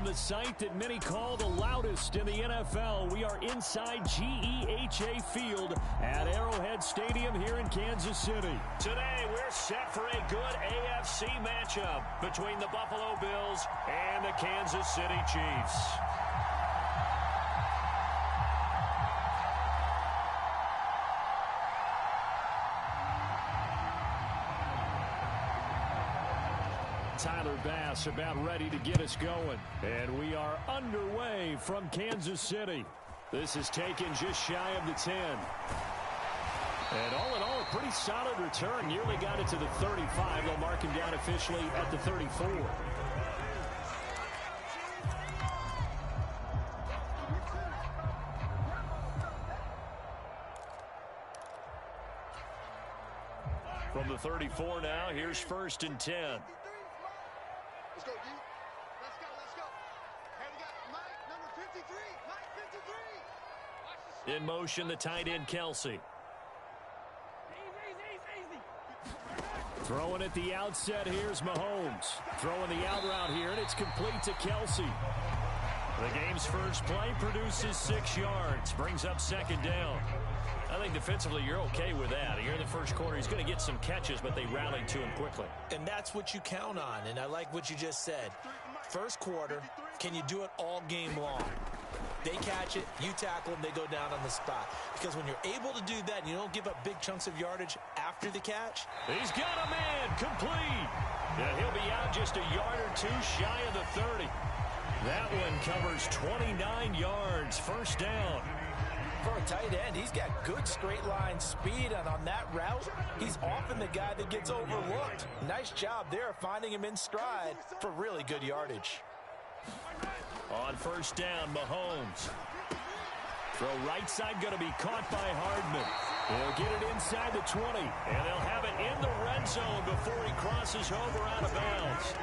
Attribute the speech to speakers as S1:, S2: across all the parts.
S1: the site that many call the loudest in the NFL. We are inside GEHA Field at Arrowhead Stadium here in Kansas City. Today, we're set for a good AFC matchup between the Buffalo Bills and the Kansas City Chiefs. Tyler Bass about ready to get us going. And we are underway from Kansas City. This is taken just shy of the 10. And all in all, a pretty solid return. Nearly got it to the 35. They'll mark him down officially at the 34. From the 34 now, here's 1st and 10.
S2: Let's go, D. Let's go, let's go. Hey, we got Mike, number 53. Mike, 53.
S1: In motion, the tight end, Kelce. Throwing at the outset, here's Mahomes. Throwing the out route here, and it's complete to Kelce. The game's first play produces 6 yards. Brings up 2nd down. I think defensively you're okay with that. Here in the first quarter, he's going to get some catches, but they rallied to him quickly.
S3: And that's what you count on, and I like what you just said. First quarter, can you do it all game long? They catch it, you tackle them, they go down on the spot. Because when you're able to do that, and you don't give up big chunks of yardage after the catch.
S1: He's got a man, complete. And he'll be out just a yard or two shy of the 30. That one covers 29 yards, 1st down.
S3: For a tight end, he's got good straight line speed, and on that route, he's often the guy that gets overlooked. Nice job there finding him in stride for really good yardage.
S1: On 1st down, Mahomes. Throw right side going to be caught by Hardman. He'll get it inside the 20, and they'll have it in the red zone before he crosses over out of bounds.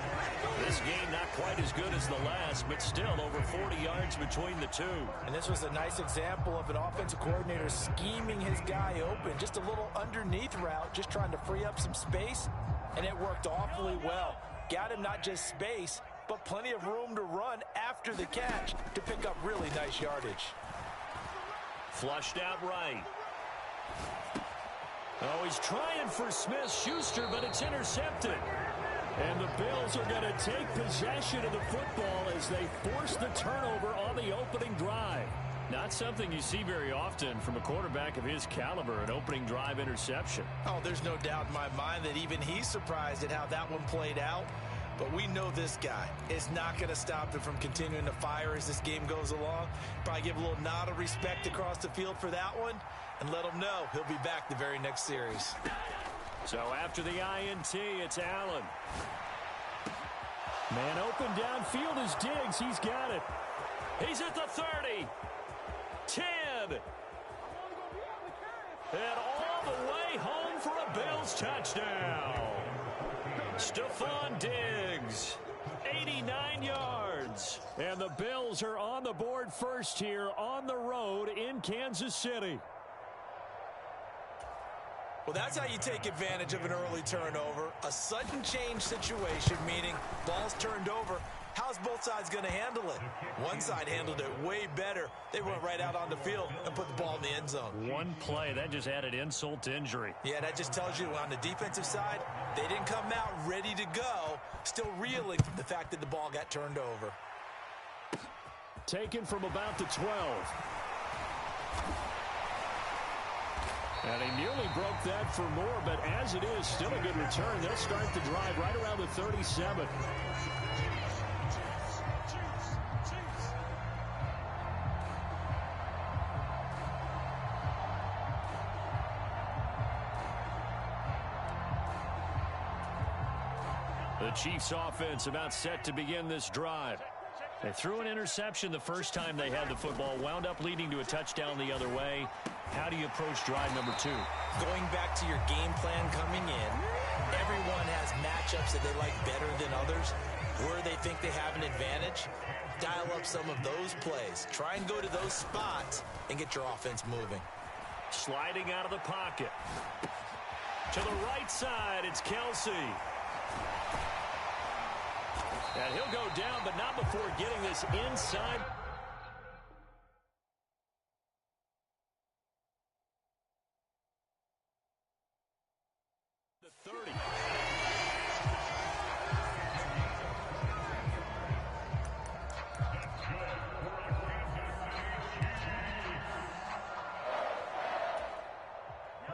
S1: This game not quite as good as the last, but still over 40 yards between the two.
S3: And this was a nice example of an offensive coordinator scheming his guy open. Just a little underneath route, just trying to free up some space, and it worked awfully well. Got him not just space, but plenty of room to run after the catch to pick up really nice yardage.
S1: Flushed out right. Oh, he's trying for Smith-Schuster, but it's intercepted. And the Bills are going to take possession of the football as they force the turnover on the opening drive. Not something you see very often from a quarterback of his caliber, an opening drive interception.
S3: Oh, there's no doubt in my mind that even he's surprised at how that one played out. But we know this guy is not going to stop him from continuing to fire as this game goes along. Probably give a little nod of respect across the field for that one and let him know he'll be back the very next series.
S1: So after the INT, it's Allen. Man open downfield is Diggs. He's got it. He's at the 30. 10. And all the way home for a Bills touchdown. Stephon Diggs, 89 yards. And the Bills are on the board first here on the road in Kansas City.
S3: Well, that's how you take advantage of an early turnover. A sudden change situation, meaning ball's turned over. How's both sides going to handle it? One side handled it way better. They went right out on the field and put the ball in the end zone.
S1: One play, that just added insult to injury.
S3: Yeah, that just tells you on the defensive side, they didn't come out ready to go, still reeling from the fact that the ball got turned over.
S1: Taken from about the 12. And he nearly broke that for more, but as it is, still a good return. They'll start the drive right around the 37. The Chiefs offense about set to begin this drive. They threw an interception the first time they had the football, wound up leading to a touchdown the other way. How do you approach drive number 2?
S3: Going back to your game plan coming in, everyone has matchups that they like better than others. Where they think they have an advantage, dial up some of those plays. Try and go to those spots and get your offense moving.
S1: Sliding out of the pocket. To the right side, it's Kelce. And he'll go down, but not before getting this inside. The 30.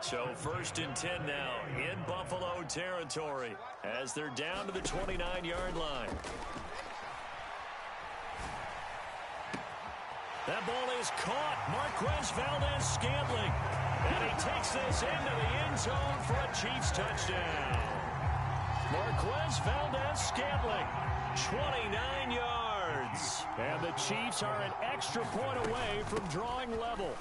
S1: So 1st and 10 now in Buffalo territory as they're down to the 29-yard line. That ball is caught. Marquez Valdes-Scantling. And he takes this into the end zone for a Chiefs touchdown. Marquez Valdes-Scantling, 29 yards. And the Chiefs are an extra point away from drawing level.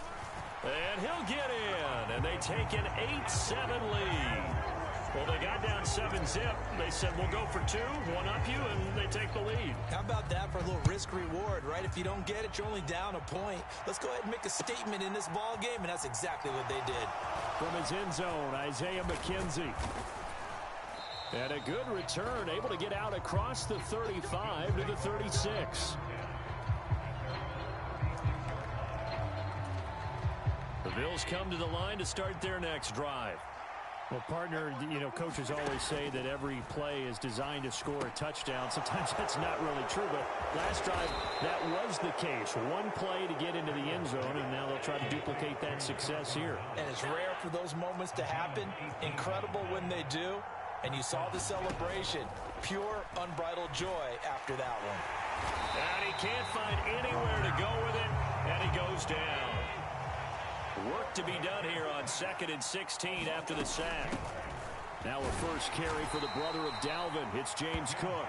S1: And he'll get in, and they take an 8-7 lead. Well, they got down 7-zip. They said, we'll go for 2, one up you, and they take the lead.
S3: How about that for a little risk-reward, right? If you don't get it, you're only down a point. Let's go ahead and make a statement in this ball game, and that's exactly what they did.
S1: From his end zone, Isaiah McKenzie. And a good return, able to get out across the 35 to the 36. The Bills come to the line to start their next drive.
S4: Well, partner, coaches always say that every play is designed to score a touchdown. Sometimes that's not really true, but last drive, that was the case. One play to get into the end zone, and now they'll try to duplicate that success here.
S3: And it's rare for those moments to happen. Incredible when they do. And you saw the celebration. Pure, unbridled joy after that one.
S1: And he can't find anywhere to go with it, and he goes down. Work to be done here on 2nd and 16 after the sack. Now a first carry for the brother of Dalvin. It's James Cook.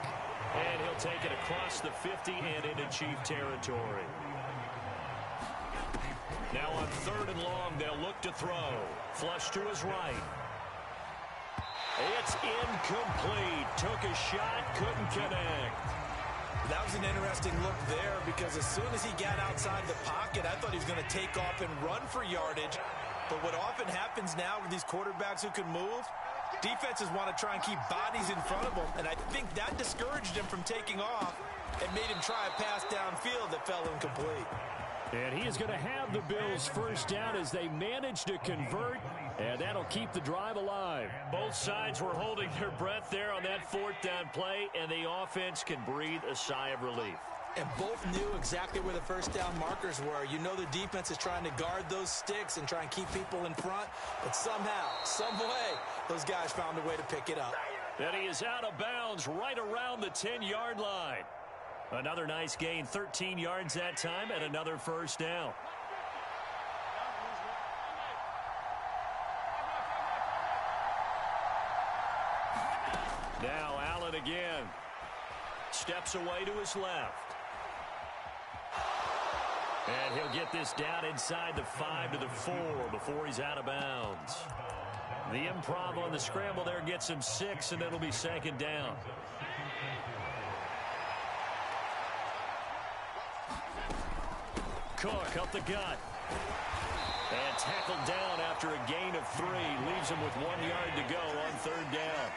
S1: And he'll take it across the 50 and into Chief territory. Now on 3rd and long, they'll look to throw. Flush to his right. It's incomplete. Took a shot, couldn't connect.
S3: That was an interesting look there because as soon as he got outside the pocket, I thought he was going to take off and run for yardage. But what often happens now with these quarterbacks who can move, defenses want to try and keep bodies in front of them. And I think that discouraged him from taking off and made him try a pass downfield that fell incomplete.
S1: And he is going to have the Bills first down as they manage to convert, and that'll keep the drive alive. Both sides were holding their breath there on that 4th down play, and the offense can breathe a sigh of relief.
S3: And both knew exactly where the first down markers were. You know the defense is trying to guard those sticks and try and keep people in front, but somehow, some way, those guys found a way to pick it up.
S1: And he is out of bounds right around the 10-yard line. Another nice gain, 13 yards that time, and another first down. Now Allen again. Steps away to his left. And he'll get this down inside the 5 to the 4 before he's out of bounds. The improv on the scramble there gets him 6, and it'll be 2nd down. Cook up the gut. And tackled down after a gain of 3. Leaves him with 1 yard to go on 3rd down.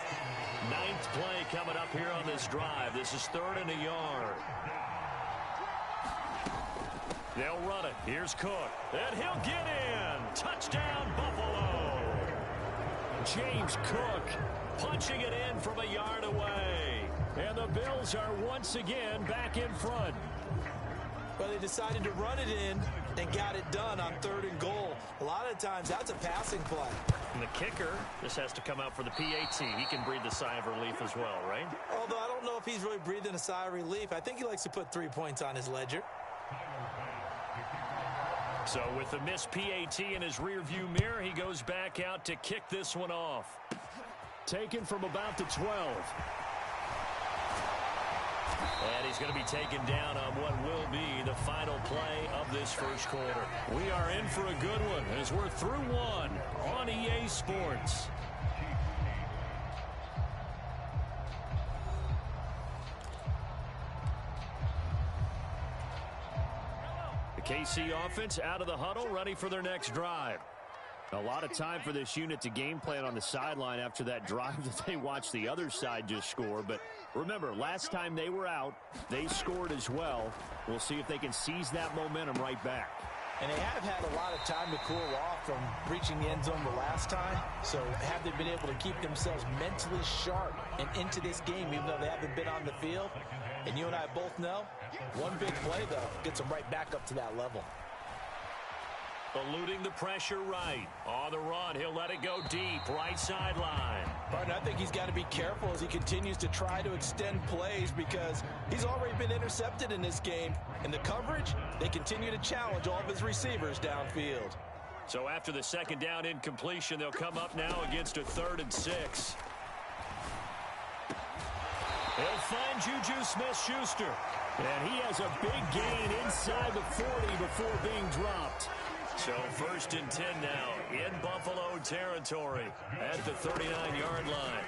S1: 9th play coming up here on this drive. This is 3rd and a yard. They'll run it. Here's Cook. And he'll get in. Touchdown, Buffalo. James Cook punching it in from a yard away. And the Bills are once again back in front.
S3: Well, they decided to run it in and got it done on 3rd and goal. A lot of times, that's a passing play.
S1: And the kicker just has to come out for the PAT. He can breathe the sigh of relief as well, right?
S3: Although I don't know if he's really breathing a sigh of relief. I think he likes to put 3 points on his ledger.
S1: So with the missed PAT in his rearview mirror, he goes back out to kick this one off. Taken from about the 12. And he's going to be taken down on what will be the final play of this first quarter. We are in for a good one as we're through one on EA Sports. The KC offense out of the huddle, ready for their next drive.
S4: A lot of time for this unit to game plan on the sideline after that drive that they watched the other side just score. But remember, last time they were out, they scored as well. We'll see if they can seize that momentum right back.
S3: And they have had a lot of time to cool off from reaching the end zone the last time. So have they been able to keep themselves mentally sharp and into this game, even though they haven't been on the field? And you and I both know, one big play, though, gets them right back up to that level.
S1: Eluding the pressure right. On the run, he'll let it go deep, right sideline.
S3: Partner, I think he's got to be careful as he continues to try to extend plays because he's already been intercepted in this game. And the coverage, they continue to challenge all of his receivers downfield.
S1: So after the second down incompletion, they'll come up now against a 3rd and 6. He'll find Juju Smith-Schuster.
S4: And he has a big gain inside the 40 before being dropped.
S1: So 1st and 10 now in Buffalo territory at the 39-yard line.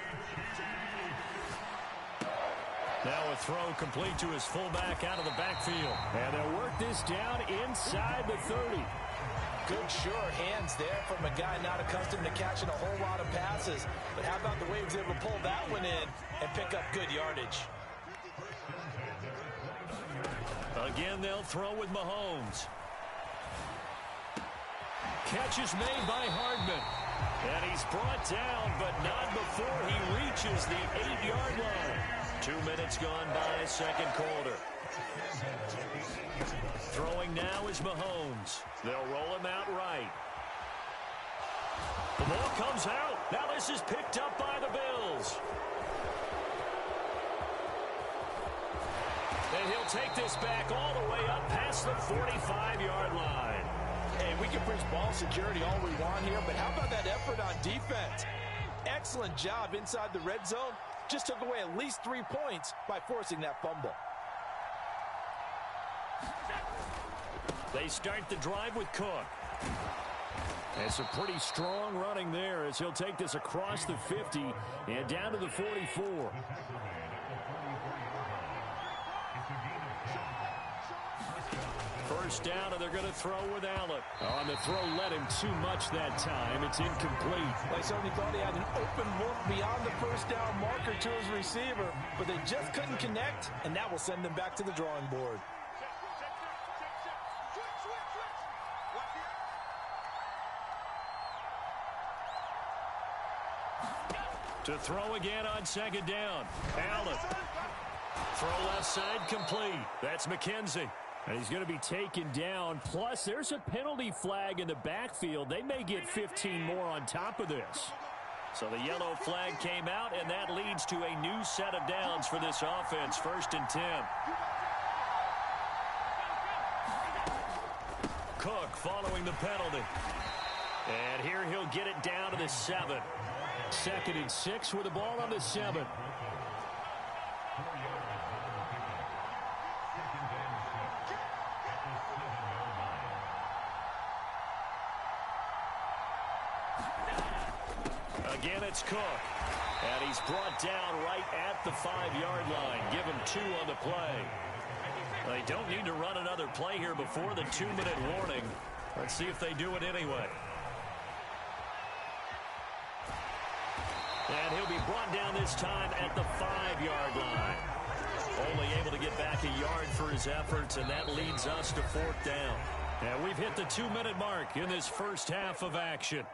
S1: Now a throw complete to his fullback out of the backfield.
S4: And they'll work this down inside the 30.
S3: Good sure hands there from a guy not accustomed to catching a whole lot of passes. But how about the way he was able to pull that one in and pick up good yardage?
S1: Again, they'll throw with Mahomes. Catch is made by Hardman. And he's brought down, but not before he reaches the 8-yard line. 2 minutes gone by, second quarter. Throwing now is Mahomes. They'll roll him out right. The ball comes out. Now this is picked up by the Bills. And he'll take this back all the way up past the 45-yard line.
S3: Hey, we can preach ball security all we want here, but how about that effort on defense? Excellent job inside the red zone. Just took away at least 3 points by forcing that fumble.
S1: They start the drive with Cook.
S4: And some pretty strong running there as he'll take this across the 50 and down to the 44.
S1: First down, and they're going to throw with Allen.
S4: On the throw led him too much that time. It's incomplete.
S3: They certainly thought he had an open look beyond the first down marker to his receiver, but they just couldn't connect, and that will send them back to the drawing board.
S1: To throw again on second down. Allen. Throw left side complete. That's McKenzie.
S4: And he's going to be taken down. Plus, there's a penalty flag in the backfield. They may get 15 more on top of this.
S1: So the yellow flag came out, and that leads to a new set of downs for this offense. 1st and 10. Cook following the penalty. And here he'll get it down to the 7.
S4: 2nd and 6 with the ball on the 7.
S1: Again, it's Cook. And he's brought down right at the 5-yard line. Give him 2 on the play. They don't need to run another play here before the 2-minute warning. Let's see if they do it anyway. And he'll be brought down this time at the 5-yard line. Only able to get back a yard for his efforts, and that leads us to 4th down. And we've hit the 2-minute mark in this first half of action.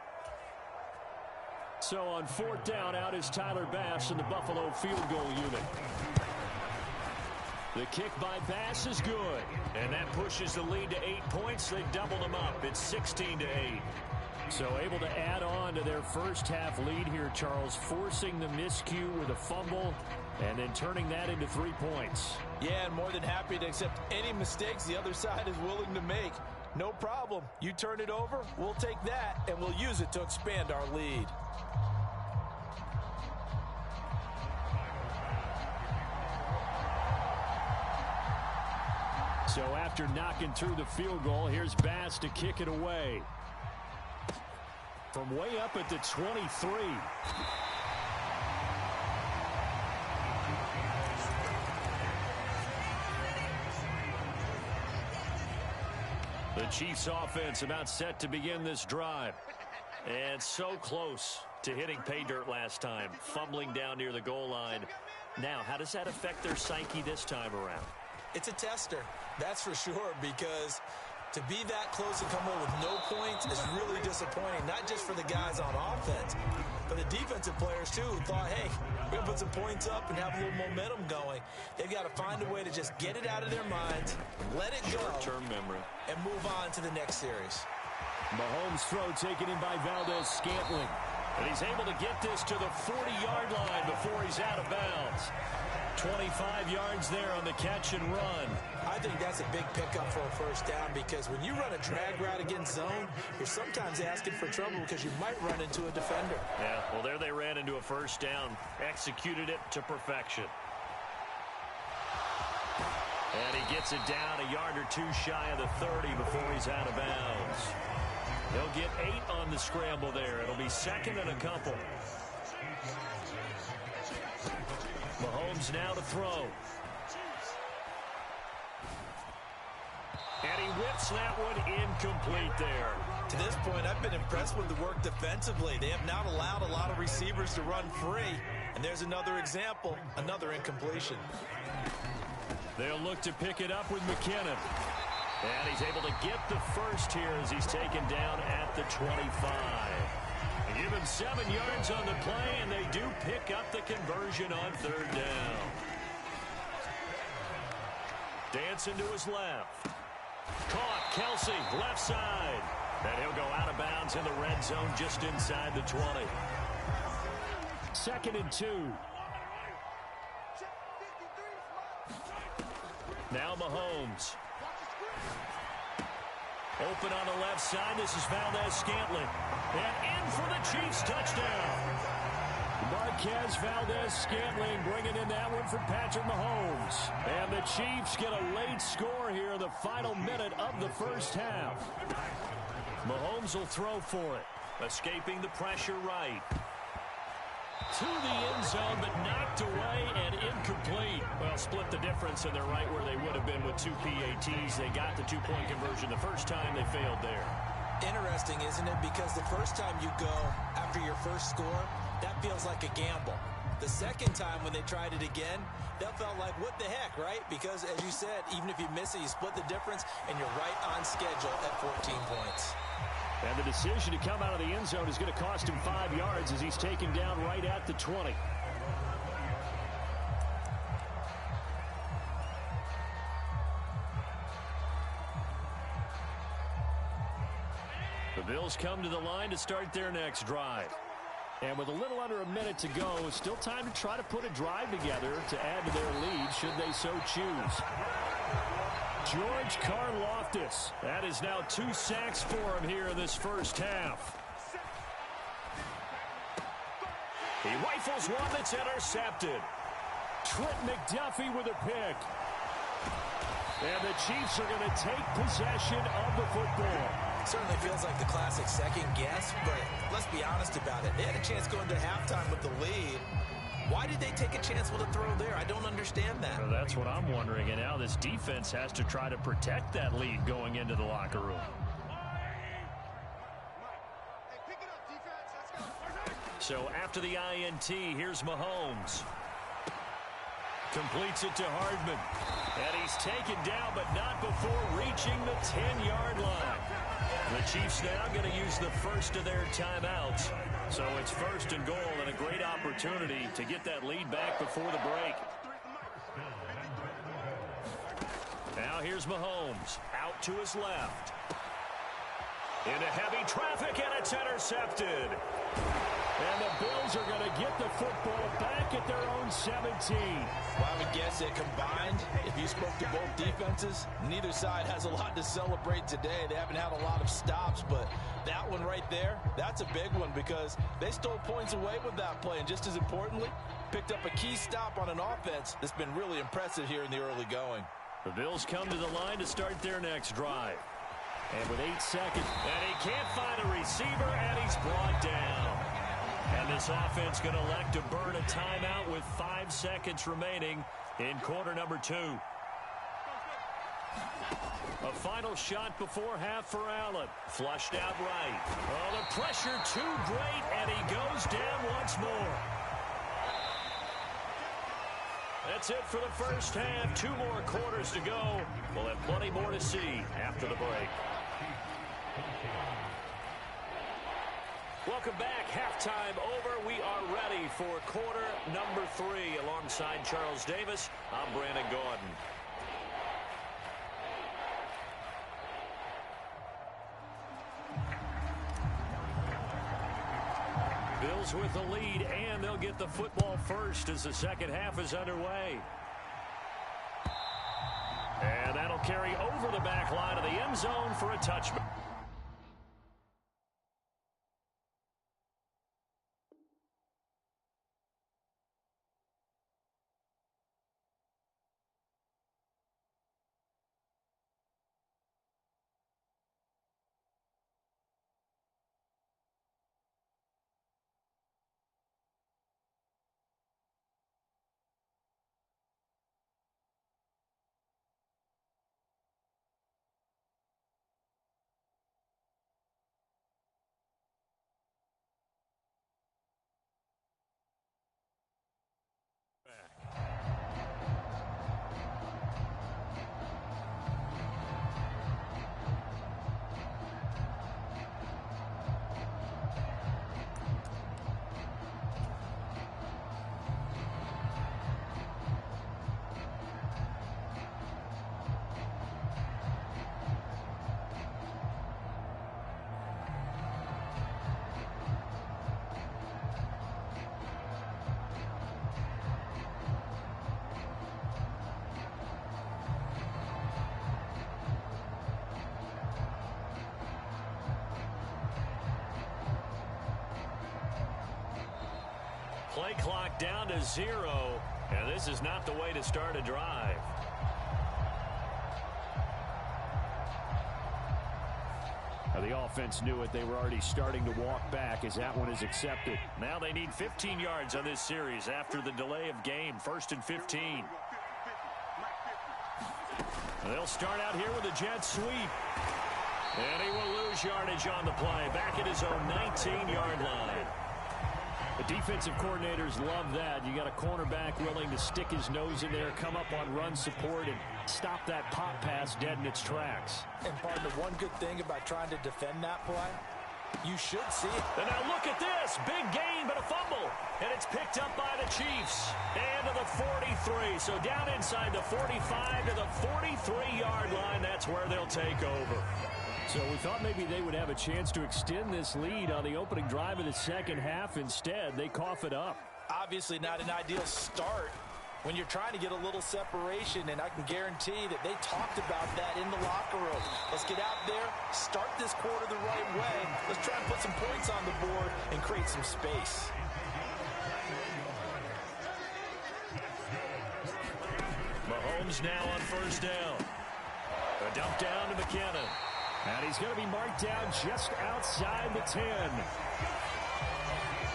S4: So on 4th down, out is Tyler Bass in the Buffalo field goal unit.
S1: The kick by Bass is good. And that pushes the lead to 8 points. They've doubled them up. It's 16-8.
S4: So able to add on to their first half lead here, Charles, forcing the miscue with a fumble and then turning that into 3 points.
S3: Yeah, and more than happy to accept any mistakes the other side is willing to make. No problem. You turn it over, we'll take that, and we'll use it to expand our lead.
S4: So after knocking through the field goal, here's Bass to kick it away. From way up at the 23.
S1: The Chiefs offense about set to begin this drive. And so close to hitting pay dirt last time, fumbling down near the goal line. Now, how does that affect their psyche this time around?
S3: It's a tester, that's for sure, because to be that close and come away with no points is really disappointing, not just for the guys on offense, but the defensive players, too, who thought, hey, we're going to put some points up and have a little momentum going. They've got to find a way to just get it out of their minds, let it go,
S1: short-term memory,
S3: and move on to the next series.
S4: Mahomes' throw taken in by Valdes-Scantling.
S1: And he's able to get this to the 40-yard line before he's out of bounds. 25 yards there on the catch and run.
S3: I think that's a big pickup for a first down because when you run a drag route against zone, you're sometimes asking for trouble because you might run into a defender.
S1: Yeah, well, there they ran into a first down, executed it to perfection. And he gets it down a yard or two shy of the 30 before he's out of bounds. They'll get 8 on the scramble there. It'll be second and a couple. Mahomes now to throw. And he whips that one incomplete there.
S3: To this point, I've been impressed with the work defensively. They have not allowed a lot of receivers to run free. And there's another example, another incompletion.
S1: They'll look to pick it up with McKinnon. And he's able to get the first here as he's taken down at the 25. They give him 7 yards on the play, and they do pick up the conversion on third down. Dancing to his left. Caught, Kelsey, left side. And he'll go out of bounds in the red zone just inside the 20.
S4: 2nd and 2.
S1: Now Mahomes. Open on the left side. This is Valdes-Scantling. And in for the Chiefs touchdown.
S4: Marquez Valdes-Scantling bringing in that one for Patrick Mahomes. And the Chiefs get a late score here in the final minute of the first half.
S1: Mahomes will throw for it. Escaping the pressure right. To the end zone, but knocked away and incomplete. Well, split the difference, and they're right where they would have been with 2 PATs. They got the 2-point conversion the first time. They failed there.
S3: Interesting, isn't it? Because the first time you go after your first score, that feels like a gamble. The second time when they tried it again, that felt like, what the heck, right? Because, as you said, even if you miss it, you split the difference, and you're right on schedule at 14 points.
S4: And the decision to come out of the end zone is going to cost him 5 yards as he's taken down right at the 20.
S1: The Bills come to the line to start their next drive.
S4: And with a little under a minute to go, still time to try to put a drive together to add to their lead should they so choose. George Karlaftis. That is now 2 sacks for him here in this first half.
S1: He rifles one that's intercepted.
S4: Trent McDuffie with a pick. And the Chiefs are going to take possession of the football.
S3: Certainly feels like the classic second guess, but let's be honest about it. They had a chance going to halftime with the lead. Why did they take a chance with a throw there? I don't understand that.
S4: Well, that's what I'm wondering. And now this defense has to try to protect that lead going into the locker room.
S1: So after the INT, here's Mahomes. Completes it to Hardman. And he's taken down, but not before reaching the 10-yard line. The Chiefs now going to use the first of their timeouts. So it's 1st and goal and a great opportunity to get that lead back before the break. Now here's Mahomes out to his left. Into heavy traffic, and it's intercepted.
S4: And the Bills are going to get the football back at their own 17.
S3: Well, I would guess that combined, if you spoke to both defenses, neither side has a lot to celebrate today. They haven't had a lot of stops, but that one right there, that's a big one because they stole points away with that play. And just as importantly, picked up a key stop on an offense that's been really impressive here in the early going.
S1: The Bills come to the line to start their next drive.
S4: And with 8 seconds.
S1: And he can't find a receiver, and he's brought down. And this offense going to elect to burn a timeout with 5 seconds remaining in quarter number 2. A final shot before half for Allen. Flushed out right. Oh, the pressure too great, and he goes down once more. That's it for the first half. 2 more quarters to go. We'll have plenty more to see after the break. Welcome back. Halftime over. We are ready for quarter number 3. Alongside Charles Davis, I'm Brandon Gaudin. Bills with the lead, and they'll get the football first as the second half is underway. And that'll carry over the back line of the end zone for a touchback. Play clock down to 0, and this is not the way to start a drive.
S4: Now the offense knew it. They were already starting to walk back as that one is accepted.
S1: Now they need 15 yards on this series after the delay of game. 1st and 15. They'll start out here with a jet sweep. And he will lose yardage on the play. Back at his own 19-yard line.
S4: The defensive coordinators love that. You got a cornerback willing to stick his nose in there, come up on run support, and stop that pop pass dead in its tracks.
S3: And partner, one good thing about trying to defend that play, you should see it.
S1: And now look at this. Big gain, but a fumble. And it's picked up by the Chiefs. And to the 43. So down inside the 45 to the 43-yard line. That's where they'll take over.
S4: So we thought maybe they would have a chance to extend this lead on the opening drive of the second half. Instead, they cough it up.
S3: Obviously not an ideal start when you're trying to get a little separation, and I can guarantee that they talked about that in the locker room. Let's get out there, start this quarter the right way. Let's try and put some points on the board and create some space.
S1: Mahomes now on first down. A dump down to McKinnon.
S4: And he's going to be marked down just outside the 10.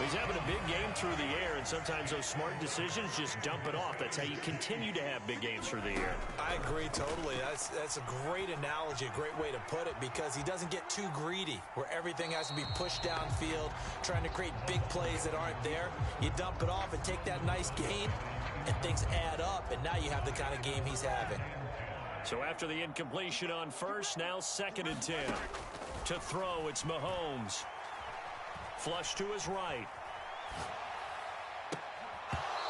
S1: He's having a big game through the air, and sometimes those smart decisions just dump it off. That's how you continue to have big games through the air.
S3: I agree totally. That's a great analogy, a great way to put it, because he doesn't get too greedy where everything has to be pushed downfield, trying to create big plays that aren't there. You dump it off and take that nice gain, and things add up, and now you have the kind of game he's having.
S1: So after the incompletion on first, now 2nd and 10. To throw, it's Mahomes. Flush to his right.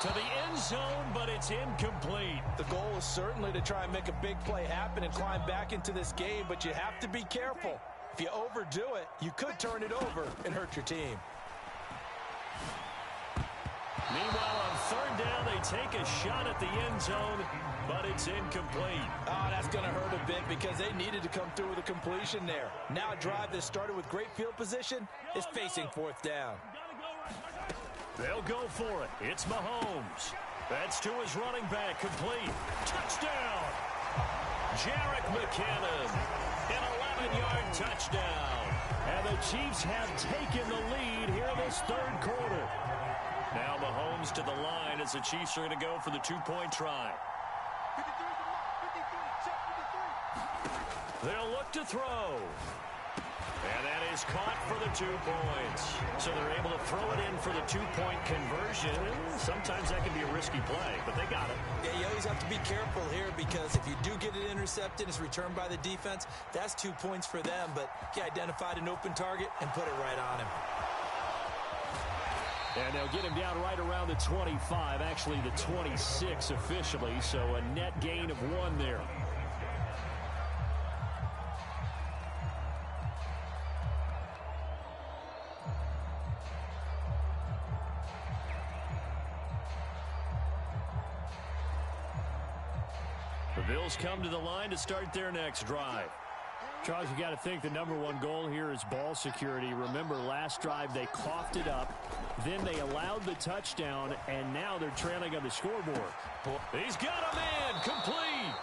S1: To the end zone, but it's incomplete.
S3: The goal is certainly to try and make a big play happen and climb back into this game, but you have to be careful. If you overdo it, you could turn it over and hurt your team.
S1: Meanwhile, on 3rd down, they take a shot at the end zone, but it's incomplete.
S3: Oh, that's going to hurt a bit because they needed to come through with a completion there. Now a drive that started with great field position is facing 4th down.
S1: They'll go for it. It's Mahomes. That's to his running back, complete. Touchdown! Jerick McKinnon, an 11-yard touchdown.
S4: And the Chiefs have taken the lead here this 3rd quarter.
S1: Now Mahomes to the line as the Chiefs are going to go for the 2-point try.
S2: 53 from Mark, 53.
S1: They'll look to throw. And that is caught for the 2 points. So they're able to throw it in for the 2-point conversion. Sometimes that can be a risky play, but they got it.
S3: Yeah, you always have to be careful here because if you do get it intercepted, it's returned by the defense, that's 2 points for them. But he identified an open target and put it right on him.
S4: And they'll get him down right around the 25, actually the 26 officially, so a net gain of 1 there. The Bills come to the line to start their next drive. Charles, you got to think the #1 goal here is ball security. Remember, last drive they coughed it up, then they allowed the touchdown, and now they're trailing on the scoreboard.
S1: He's got a man complete.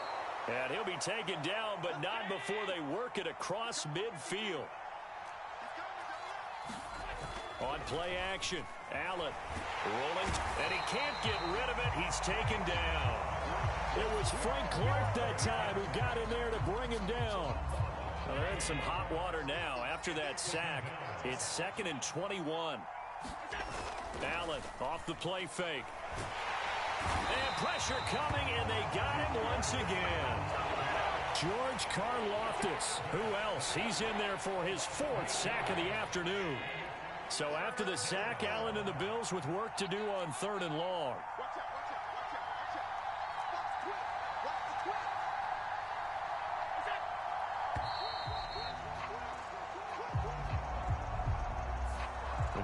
S1: And he'll be taken down, but not before they work it across midfield. On play action, Allen rolling, and he can't get rid of it. He's taken down.
S4: It was Frank Clark that time who got in there to bring him down.
S1: Well, they're in some hot water now. After that sack, it's 2nd and 21. Allen off the play fake. And pressure coming, and they got him once again.
S4: George Karlaftis.
S1: Who else? He's in there for his 4th sack of the afternoon. So after the sack, Allen and the Bills with work to do on 3rd and long.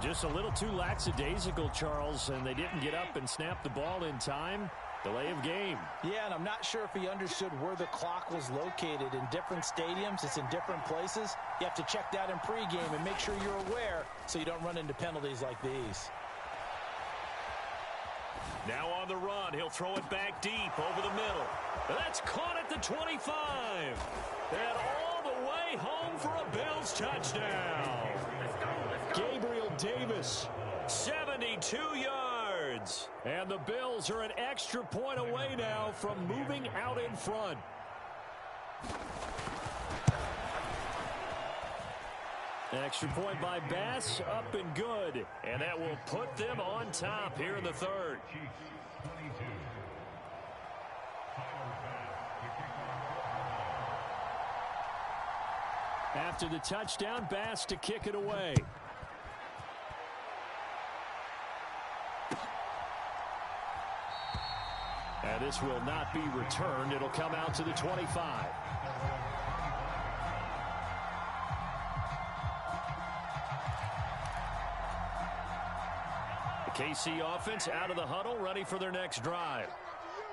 S4: Just a little too lackadaisical, Charles, and they didn't get up and snap the ball in time. Delay of game.
S3: Yeah, and I'm not sure if he understood where the clock was located. In different stadiums, it's in different places. You have to check that in pregame and make sure you're aware so you don't run into penalties like these.
S1: Now on the run, he'll throw it back deep over the middle. That's caught at the 25. And all the way home for a Bills touchdown.
S4: Gabriel Davis,
S1: 72 yards.
S4: And the Bills are an extra point away now from moving out in front. Extra point by Bass, up and good.
S1: And that will put them on top here in the 3rd.
S4: After the touchdown, Bass to kick it away. And this will not be returned. It'll come out to the 25. The KC offense out of the huddle, ready for their next drive.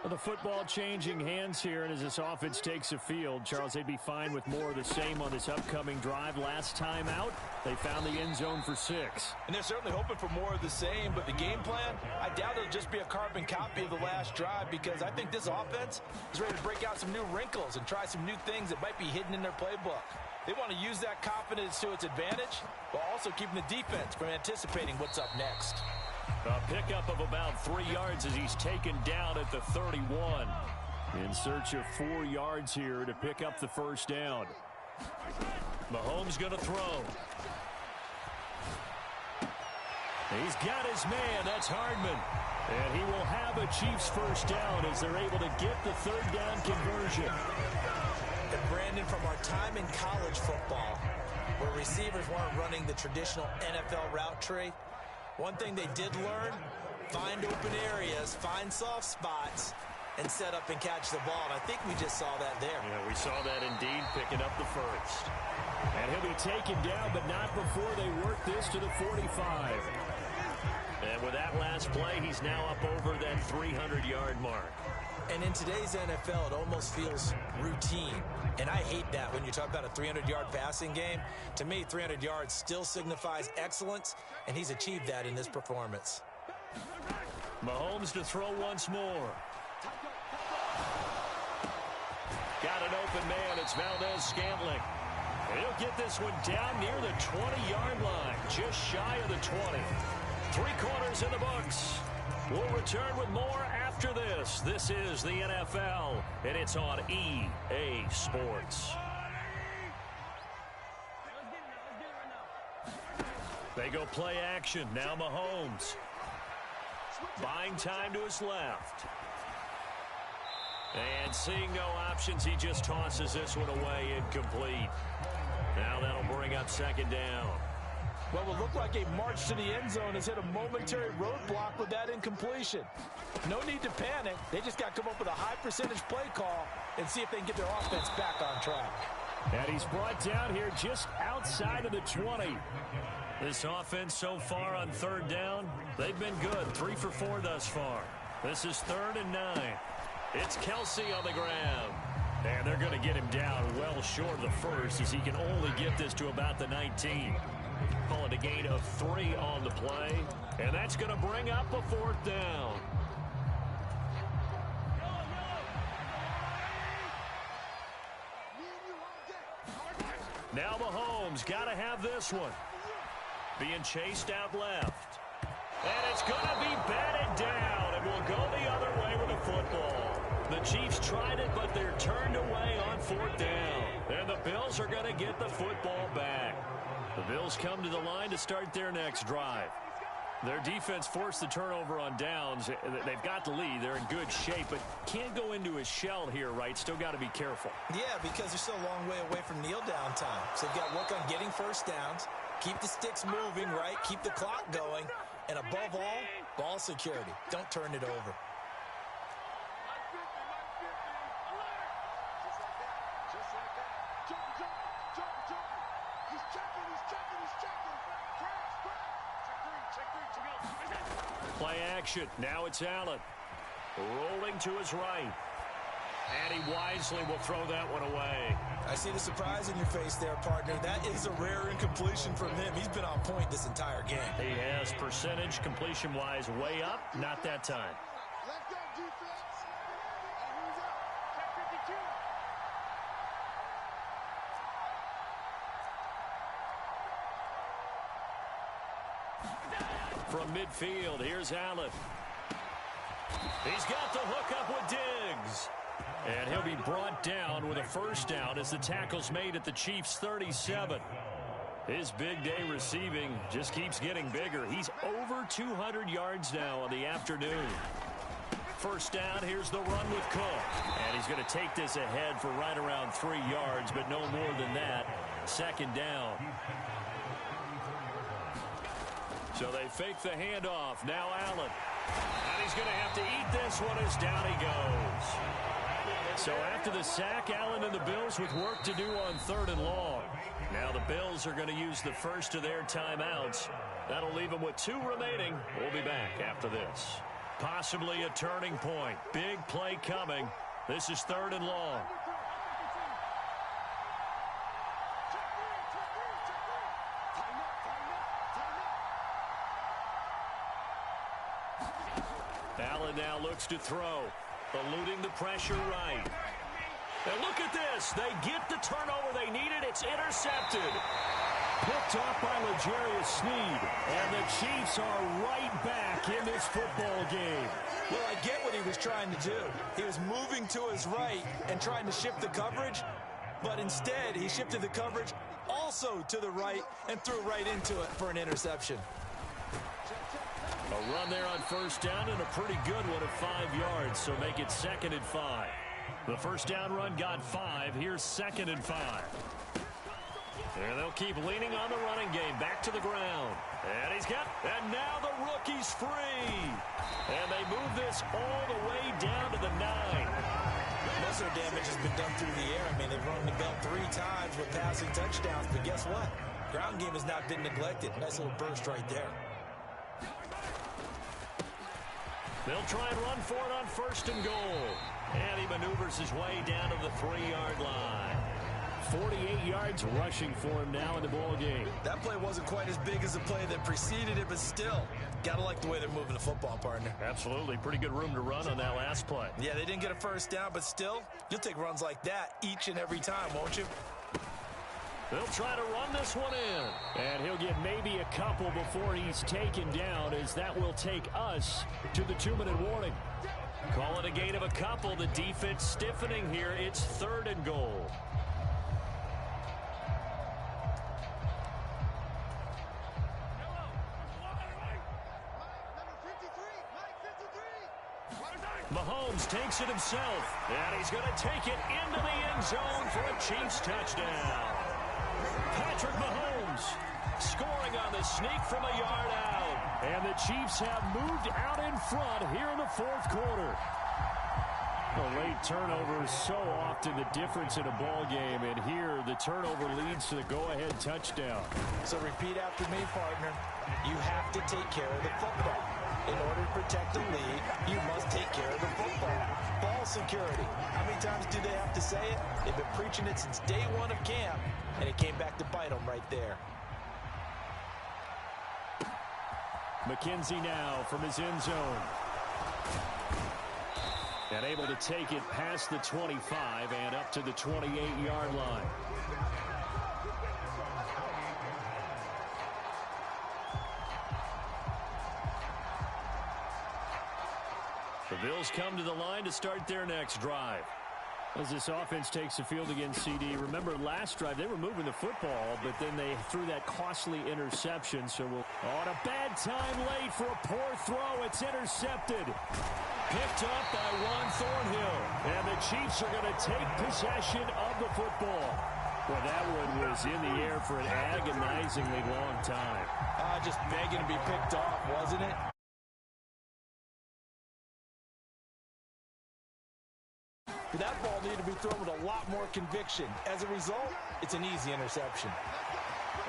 S4: Well, the football changing hands here, and as this offense takes a field, Charles, they'd be fine with more of the same on this upcoming drive. Last time out, they found the end zone for 6.
S3: And they're certainly hoping for more of the same, but the game plan, I doubt it'll just be a carbon copy of the last drive because I think this offense is ready to break out some new wrinkles and try some new things that might be hidden in their playbook. They want to use that confidence to its advantage, while also keeping the defense from anticipating what's up next.
S1: A pickup of about 3 yards as he's taken down at the 31.
S4: In search of 4 yards here to pick up the first down.
S1: Mahomes going to throw. He's got his man. That's Hardman.
S4: And he will have a Chiefs first down as they're able to get the 3rd down conversion.
S3: And Brandon, from our time in college football, where receivers weren't running the traditional NFL route tree, one thing they did learn, find open areas, find soft spots, and set up and catch the ball. And I think we just saw that there.
S1: Yeah, we saw that indeed, picking up the first.
S4: And he'll be taken down, but not before they work this to the 45.
S1: And with that last play, he's now up over that 300-yard mark.
S3: And in today's NFL, it almost feels routine. And I hate that when you talk about a 300-yard passing game. To me, 300 yards still signifies excellence, and he's achieved that in this performance.
S1: Mahomes to throw once more. Got an open man. It's Valdez-Scantling. He'll get this one down near the 20-yard line, just shy of the 20. 3 quarters in the books. We'll return with more after after this. This is the NFL, and it's on EA Sports. They go play action. Now Mahomes. Buying time to his left. And seeing no options, he just tosses this one away incomplete. Now that'll bring up second down.
S3: What will look like a march to the end zone has hit a momentary roadblock with that incompletion. No need to panic. They just got to come up with a high percentage play call and see if they can get their offense back on track.
S4: And he's brought down here just outside of the 20.
S1: This offense so far on third down, they've been good. 3 for 4 thus far. This is 3rd and 9. It's Kelsey on the ground. And they're going to get him down well short of the first, as he can only get this to about the 19. Call it a gain of 3 on the play. And that's going to bring up a 4th down. Now Mahomes got to have this one. Being chased out left. And it's going to be batted down, and will go the other way with the football. The Chiefs tried it, but they're turned away on 4th down. And the Bills are going to get the football back. The Bills come to the line to start their next drive. Their defense forced the turnover on downs. They've got the lead. They're in good shape, but can't go into a shell here, right? Still got to be careful.
S3: Yeah, because they're still a long way away from kneel down time. So they've got to work on getting first downs, keep the sticks moving, right? Keep the clock going. And above all, ball security. Don't turn it over.
S1: Play action. Now it's Allen. Rolling to his right. And he wisely will throw that one away.
S3: I see the surprise in your face there, partner. That is a rare incompletion from him. He's been on point this entire game.
S1: He has percentage completion-wise way up. Not that time.
S2: Let go, defense. And who's up? Check 52.
S1: From midfield, here's Allen. He's got the hook up with Diggs. And he'll be brought down with a first down as the tackle's made at the Chiefs' 37. His big day receiving just keeps getting bigger. He's over 200 yards now on the afternoon. First down, here's the run with Cook. And he's going to take this ahead for right around 3 yards, but no more than that. Second down. So they fake the handoff. Now Allen. And he's going to have to eat this one as down he goes. So after the sack, Allen and the Bills with work to do on 3rd and long. Now the Bills are going to use the first of their timeouts. That'll leave them with 2 remaining. We'll be back after this. Possibly a turning point. Big play coming. This is 3rd and long. Allen now looks to throw. Eluding the pressure right. And look at this. They get the turnover they needed. It's intercepted.
S4: Picked off by L'Jarius Sneed. And the Chiefs are right back in this football game.
S3: Well, I get what he was trying to do. He was moving to his right and trying to shift the coverage. But instead, he shifted the coverage also to the right and threw right into it for an interception.
S1: A run there on first down and a pretty good one at 5 yards, so make it 2nd and 5. The first down run got 5. Here's 2nd and 5. And they'll keep leaning on the running game. Back to the ground. And he's got, and now the rookie's free. And they move this all the way down to the 9.
S3: Most of their damage has been done through the air. I mean, they've run the belt 3 times with passing touchdowns, but guess what? Ground game has not been neglected. Nice little burst right there.
S1: They'll try and run for it on 1st and goal. And he maneuvers his way down to the 3-yard line.
S4: 48 yards rushing for him now in the ball game.
S3: That play wasn't quite as big as the play that preceded it, but still, gotta like the way they're moving the football, partner.
S1: Absolutely. Pretty good room to run on that last play.
S3: Yeah, they didn't get a first down, but still, you'll take runs like that each and every time, won't you?
S1: They'll try to run this one in.
S4: And he'll get maybe a couple before he's taken down, as that will take us to the 2-minute warning.
S1: Call it a gain of a couple. The defense stiffening here. It's 3rd and goal. Mahomes takes it himself, and he's going to take it into the end zone for a Chiefs touchdown. Patrick Mahomes scoring on the sneak from a yard out.
S4: And the Chiefs have moved out in front here in the 4th quarter. A late turnover is so often the difference in a ball game, and here the turnover leads to the go-ahead touchdown.
S3: So repeat after me, partner. You have to take care of the football. In order to protect the lead, you must take care of the football. Ball security. How many times do they have to say it? They've been preaching it since day one of camp, and it came back to bite them right there.
S4: McKenzie now from his end zone. And able to take it past the 25 and up to the 28-yard line. The Bills come to the line to start their next drive. As this offense takes the field against CD, remember last drive they were moving the football, but then they threw that costly interception. So on a bad time late for a poor throw. It's intercepted. Picked up by Juan Thornhill. And the Chiefs are going to take possession of the football. Well, that one was in the air for an agonizingly long time.
S3: Just begging to be picked off, wasn't it? That ball needed to be thrown with a lot more conviction. As a result, it's an easy interception.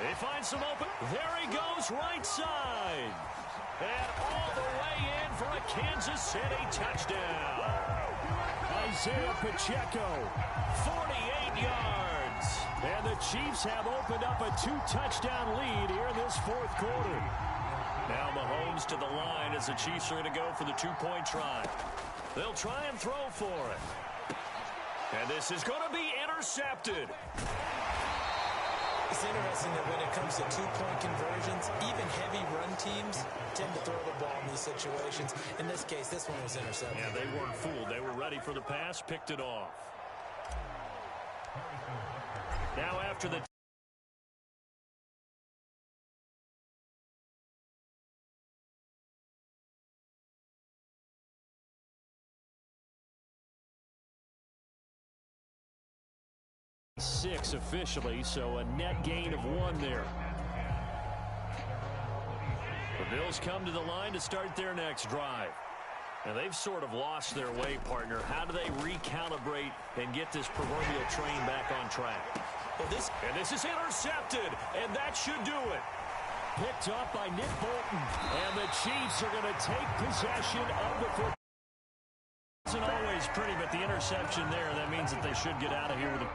S1: They find some open. There he goes, right side. And all the way in for a Kansas City touchdown.
S4: Isaiah Pacheco,
S1: 48 yards.
S4: And the Chiefs have opened up a 2-touchdown lead here in this 4th quarter.
S1: Now Mahomes to the line as the Chiefs are going to go for the 2-point try. They'll try and throw for it. And this is going to be intercepted.
S3: It's interesting that when it comes to 2-point conversions, even heavy run teams tend to throw the ball in these situations. In this case, this one was intercepted.
S1: Yeah, they weren't fooled. They were ready for the pass, picked it off. Now after the
S4: six officially, so a net gain of 1 there.
S1: The Bills come to the line to start their next drive. Now they've sort of lost their way, partner. How do they recalibrate and get this proverbial train back on track?
S3: Well,
S1: this is intercepted, and that should do it.
S4: Picked up by Nick Bolton, and the Chiefs are going to take possession of the football.
S1: It's not always pretty, but the interception there, that means that they should get out of here with a